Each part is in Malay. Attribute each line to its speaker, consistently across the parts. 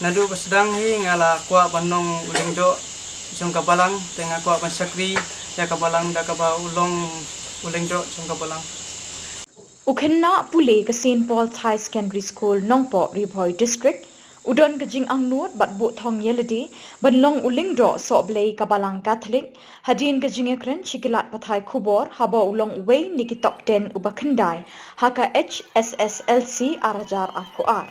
Speaker 1: Nadu bersedang hi ngala kuat banong Lyngdoh jong kabalang tengah kuat bansakri ya kabalang da kaba ulong Lyngdoh jong kabalang.
Speaker 2: Ukhenna pule ka St Paul's High Secondary School Nongpo Ribhoi District udon kajing angnut bat Buhthong yeladi banlong Lyngdoh Sohblei kabalang Catholic hadin kajing ekren chikilat pathai khubor haba ulong wei niki top 10 ubakhandai haka Hsslc arajar afuar.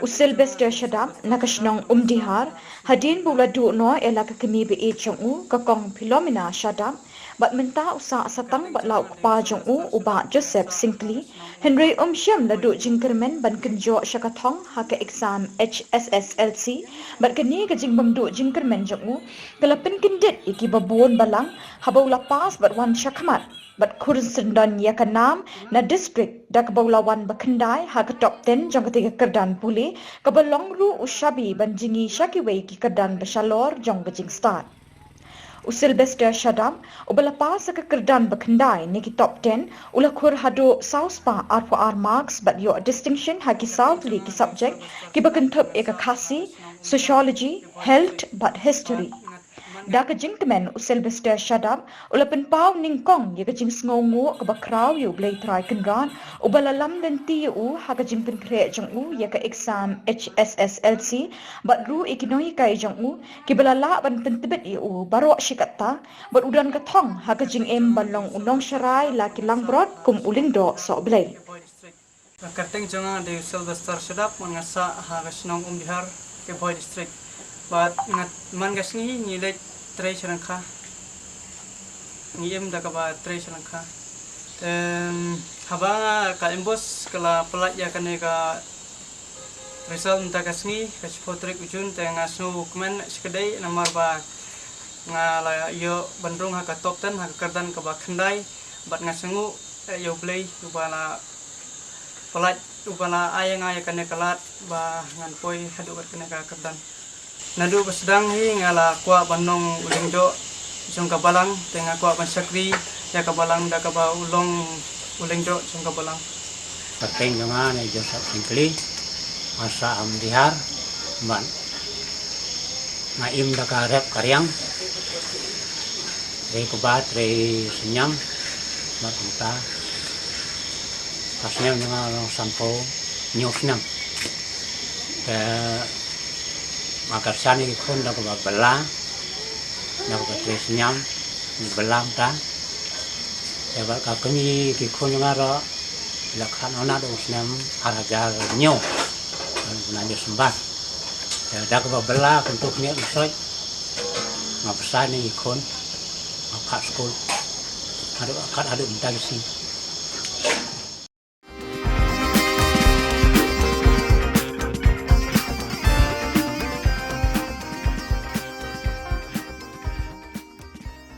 Speaker 2: Usil bester shadam nakashnong umdihar hadin bula du no elaka kemi be e chongu kakong philomena shadam bat menta usa asatang bat lau kpa jongu uba Joseph Sinclair Henry Shyam ladu jingkermen ban kenjo shakathong haka exam Hsslc bat keni ka jingbam du jingkermen jongu kalapin kindit iki babon balang habawla pas bat wan shakmat bat kurun sendon ya kanam na district dak bawlawan bakhandai haka top 10 jong ketiga kerdan puli kabalong ru ushabi banjingi shakiwei ki kerdan bashalor jong bajing start usil bester shadam ubala sa kerdan bakhandai niki top 10 ula khur hado sauspa r marks but your distinction haki southly ki subject ki bakanthap eka khasi sociology health but history Daka jingkemen usel bester shadam ulapen pau ningkong yaga jing sngongu ka bakraw yu blay try kenran ubalalam den ti u haga jingpen kre jong u yaga exam Hsslc bat ru ikinoi kai jong u kibalala ban pentibet u baro shikata bat udan ka thong haga jing em balong unong sharai la kilang brot kum Lyngdoh Sohblei
Speaker 1: Karteng jonga de usel bester shadap mangasa haga snong umdihar ke boy district but ngat man gasni nilai tray serangka ngiem da kaba tray serangka haba ka embos kala pelat ya kane ka result nta gasni ka spotrik ujun tengah snu kemen sekedai nomor ba ngala yo bandung ha ka top 10 ha kerdan ka ba khandai bat ngasengu yo play ubala pelat ubala ayang aya kane kalat ba ngan poi hadu kane ka kerdan Nadu bersedang hi ngala kuat banong Lyngdoh jong kabalang tengah kuat bansakri ya kabalang da kaba ulong Lyngdoh jong kabalang.
Speaker 3: Perteng dengan Joseph Sinclair masa amdihar ban ngaim da karep karyang re kubat re senyam bat kita pasnya dengan sampo nyusnam maka sani kun dak bela dak betres nyam belam ta ya ba ka kami ki kun ngara lakhan ona do snam arajar nyo nanya sembat ya dak bela untuk ni usai ngapsani kun ngap school ada entah si